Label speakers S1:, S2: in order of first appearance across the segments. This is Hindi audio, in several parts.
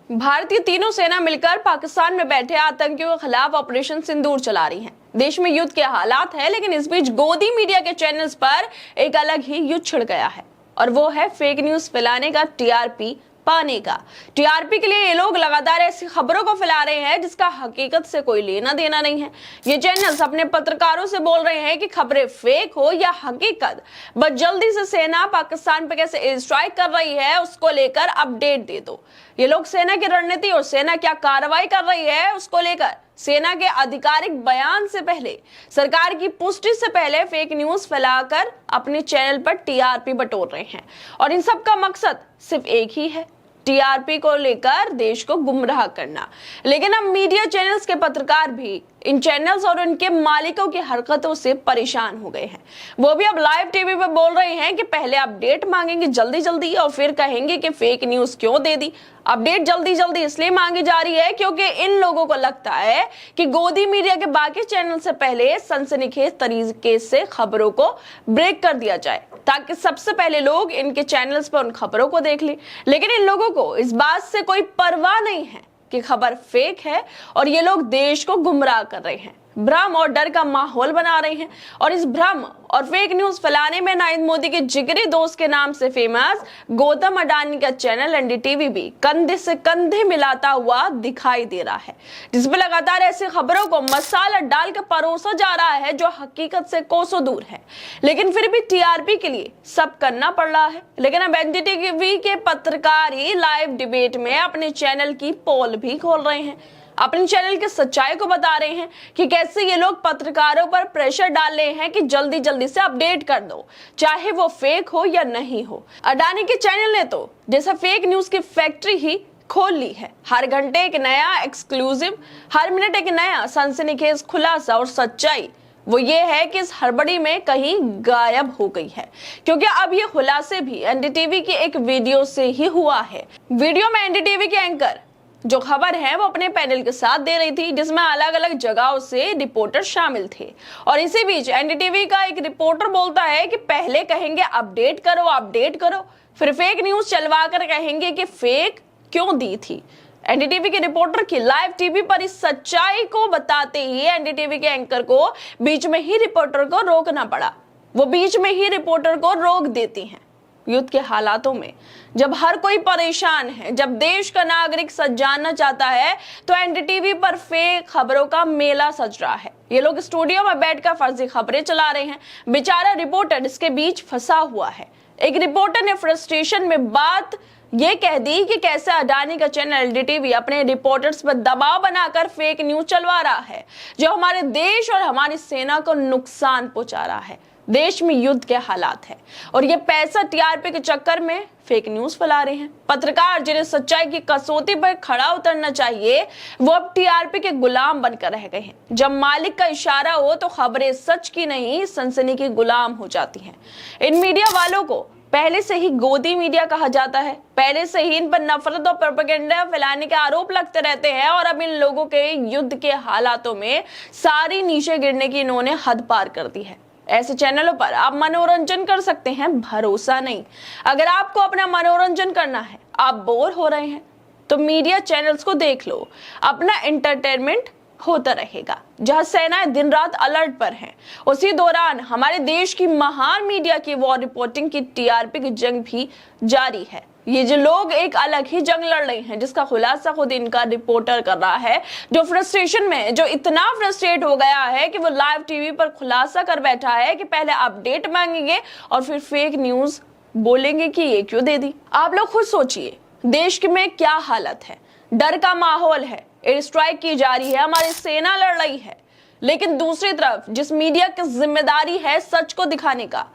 S1: भारतीय तीनों सेना मिलकर पाकिस्तान में बैठे आतंकियों के खिलाफ ऑपरेशन सिंदूर चला रही है। देश में युद्ध के हालात है, लेकिन इस बीच गोदी मीडिया के चैनल्स पर एक अलग ही युद्ध छिड़ गया है और वो है फेक न्यूज फैलाने का, टीआरपी पाने का। टीआरपी के लिए ये लोग लगातार ऐसी खबरों को फैला रहे हैं जिसका हकीकत से कोई लेना देना नहीं है। ये चैनल्स अपने पत्रकारों से बोल रहे हैं कि खबरें फेक हो या हकीकत, बस जल्दी से सेना पाकिस्तान पे कैसे एयर स्ट्राइक कर रही है उसको लेकर अपडेट दे दो। ये लोग सेना की रणनीति और सेना क्या कार्रवाई कर रही है उसको लेकर सेना के आधिकारिक बयान से पहले, सरकार की पुष्टि से पहले फेक न्यूज फैलाकर अपने चैनल पर टीआरपी बटोर रहे हैं और इन सब का मकसद सिर्फ एक ही है, टीआरपी को लेकर देश को गुमराह करना। लेकिन अब मीडिया चैनल्स के पत्रकार भी इन चैनल्स और उनके मालिकों की हरकतों से परेशान हो गए हैं। वो भी अब लाइव टीवी पे बोल रहे हैं कि पहले अपडेट मांगेंगे जल्दी जल्दी और फिर कहेंगे कि फेक न्यूज क्यों दे दी। अपडेट जल्दी जल्दी इसलिए मांगी जा रही है क्योंकि इन लोगों को लगता है कि गोदी मीडिया के बाकी चैनल से पहले सनसनीखेज तरीके से खबरों को ब्रेक कर दिया जाए ताकि सबसे पहले लोग इनके चैनल्स पर उन खबरों को देख लें। लेकिन इन लोगों को इस बात से कोई परवाह नहीं है कि खबर फेक है और ये लोग देश को गुमराह कर रहे हैं, भ्रम और डर का माहौल बना रहे हैं। और इस भ्रम और फेक न्यूज फैलाने में नरेंद्र मोदी के जिगरी दोस्त के नाम से फेमस गौतम अडानी का चैनल एनडीटीवी भी कंधे से कंधे मिलाता हुआ दिखाई दे रहा है, जिसमें लगातार ऐसी खबरों को मसाला डाल कर परोसा जा रहा है जो हकीकत से कोसों दूर है। लेकिन फिर भी टीआरपी के लिए सब करना पड़ रहा है। लेकिन अब एनडीटीवी के पत्रकार ही लाइव डिबेट में अपने चैनल की पोल भी खोल रहे हैं, अपने चैनल के सच्चाई को बता रहे हैं कि कैसे ये लोग पत्रकारों पर प्रेशर डाल रहे हैं कि जल्दी जल्दी से अपडेट कर दो, चाहे वो फेक हो या नहीं हो। अडानी के चैनल ने तो जैसा फेक न्यूज की फैक्ट्री ही खोल ली है। हर घंटे एक नया एक्सक्लूसिव, हर मिनट एक नया सनसनीखेज खुलासा और सच्चाई वो ये है कि इस हड़बड़ी में कहीं गायब हो गई है, क्योंकि अब ये खुलासे भी एनडीटीवी की एक वीडियो से ही हुआ है। वीडियो में एनडीटीवी के एंकर जो खबर है वो अपने पैनल के साथ दे रही थी, जिसमें अलग अलग जगहों से रिपोर्टर शामिल थे। और इसी बीच एनडीटीवी का एक रिपोर्टर बोलता है कि पहले कहेंगे अपडेट करो अपडेट करो, फिर फेक न्यूज चलवा कर कहेंगे कि फेक क्यों दी थी। एनडीटीवी के रिपोर्टर की लाइव टीवी पर इस सच्चाई को बताते ही एनडीटीवी के एंकर को बीच में ही रिपोर्टर को रोकना पड़ा। वो बीच में ही रिपोर्टर को रोक देती हैं। युद्ध के हालातों में जब हर कोई परेशान है, जब देश का नागरिक सच जानना चाहता है, तो एनडीटीवी पर फेक खबरों का मेला सज रहा है। ये लोग स्टूडियो में बैठकर फर्जी खबरें चला रहे हैं। बेचारा रिपोर्टर इसके बीच फंसा हुआ है। एक रिपोर्टर ने फ्रस्ट्रेशन में बात ये कह दी कि कैसे अडानी का चैनल एनडीटीवी अपने रिपोर्टर्स पर दबाव बनाकर फेक न्यूज चलवा रहा है जो हमारे देश और हमारी सेना को नुकसान पहुंचा रहा है। देश में युद्ध के हालात है और ये पैसा टीआरपी के चक्कर में फेक न्यूज फैला रहे हैं। पत्रकार जिन्हें सच्चाई की कसौटी पर खड़ा उतरना चाहिए, वो अब टीआरपी के गुलाम बनकर रह गए हैं। जब मालिक का इशारा हो तो खबरें सच की नहीं सनसनी की गुलाम हो जाती हैं। इन मीडिया वालों को पहले से ही गोदी मीडिया कहा जाता है, पहले से ही इन पर नफरत और प्रोपेगेंडा फैलाने के आरोप लगते रहते हैं और अब इन लोगों के युद्ध के हालातों में सारी नीचे गिरने की इन्होंने हद पार कर दी है। ऐसे चैनलों पर आप मनोरंजन कर सकते हैं, भरोसा नहीं। अगर आपको अपना मनोरंजन करना है, आप बोर हो रहे हैं, तो मीडिया चैनल्स को देख लो, अपना एंटरटेनमेंट होता रहेगा। जहां सेनाएं दिन रात अलर्ट पर हैं, उसी दौरान हमारे देश की महान मीडिया की वॉर रिपोर्टिंग की टीआरपी की जंग भी जारी है। ये जो लोग एक अलग ही जंग लड़ रहे हैं जिसका खुलासा खुद इनका रिपोर्टर कर रहा है, जो फ्रस्ट्रेशन में, जो इतना फ्रस्ट्रेट हो गया है कि वो लाइव टीवी पर खुलासा कर बैठा है कि पहले अपडेट मांगेंगे और फिर फेक न्यूज बोलेंगे कि ये क्यों दे दी। आप लोग खुद सोचिए, देश में क्या हालत है, डर का माहौल है, एयर स्ट्राइक की जा रही है, हमारी सेना लड़ रही है। लेकिन दूसरी तरफ जिस मीडिया की जिम्मेदारी है सच को दिखाने का,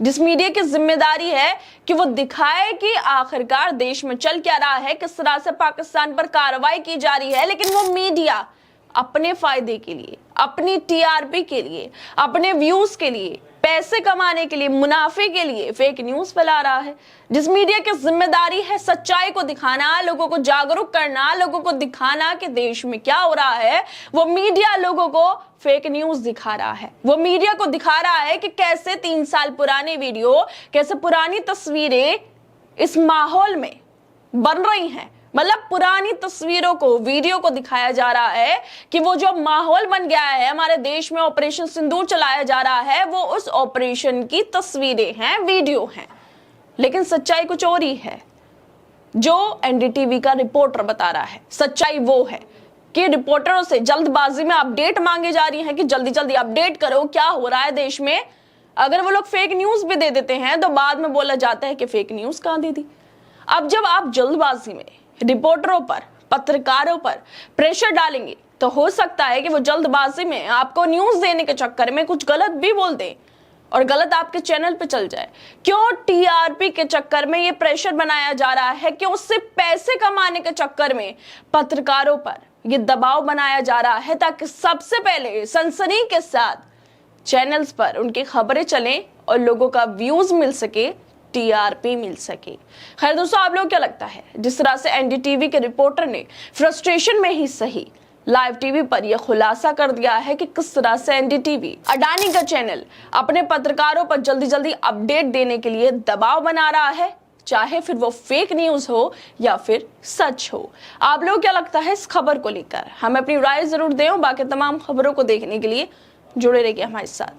S1: जिस मीडिया की जिम्मेदारी है कि वो दिखाए कि आखिरकार देश में चल क्या रहा है, किस तरह से पाकिस्तान पर कार्रवाई की जा रही है, लेकिन वो मीडिया अपने फायदे के लिए, अपनी टीआरपी के लिए, अपने व्यूज के लिए, पैसे कमाने के लिए, मुनाफे के लिए फेक न्यूज फैला रहा है। जिस मीडिया की जिम्मेदारी है सच्चाई को दिखाना, लोगों को जागरूक करना, लोगों को दिखाना कि देश में क्या हो रहा है, वो मीडिया लोगों को फेक न्यूज दिखा रहा है। वो मीडिया को दिखा रहा है कि कैसे 3 साल पुराने वीडियो, कैसे पुरानी तस्वीरें इस माहौल में बन रही हैं। मतलब पुरानी तस्वीरों को, वीडियो को दिखाया जा रहा है कि वो जो माहौल बन गया है हमारे देश में, ऑपरेशन सिंदूर चलाया जा रहा है, वो उस ऑपरेशन की तस्वीरें हैं, वीडियो हैं। लेकिन सच्चाई कुछ और ही है। जो एनडीटीवी का रिपोर्टर बता रहा है, सच्चाई वो है कि रिपोर्टरों से जल्दबाजी में अपडेट मांगी जा रही है कि जल्दी जल्दी अपडेट करो, क्या हो रहा है देश में। अगर वो लोग फेक न्यूज भी दे देते हैं तो बाद में बोला जाता है कि फेक न्यूज कहां दे दी। अब जब आप जल्दबाजी में रिपोर्टरों पर, पत्रकारों पर प्रेशर डालेंगे तो हो सकता है कि वो जल्दबाजी में आपको न्यूज देने के चक्कर में कुछ गलत भी बोल दें और गलत आपके चैनल पे चल जाए। क्यों टीआरपी के चक्कर में ये प्रेशर बनाया जा रहा है, क्यों उससे पैसे कमाने के चक्कर में पत्रकारों पर ये दबाव बनाया जा रहा है, ताकि सबसे पहले सनसनी के साथ चैनल्स पर उनकी खबरें चलें और लोगों का व्यूज मिल सके, टीआरपी मिल सके। खैर दोस्तों, आप लोग क्या लगता है, जिस तरह से एनडीटीवी के रिपोर्टर ने फ्रस्ट्रेशन में ही सही लाइव टीवी पर यह खुलासा कर दिया है कि किस तरह से एनडीटीवी, अडानी का चैनल, अपने पत्रकारों पर जल्दी जल्दी अपडेट देने के लिए दबाव बना रहा है, चाहे फिर वो फेक न्यूज हो या फिर सच हो। आप लोग क्या लगता है इस खबर को लेकर, हमें अपनी राय जरूर दें। बाकी तमाम खबरों को देखने के लिए जुड़े रहिए हमारे साथ।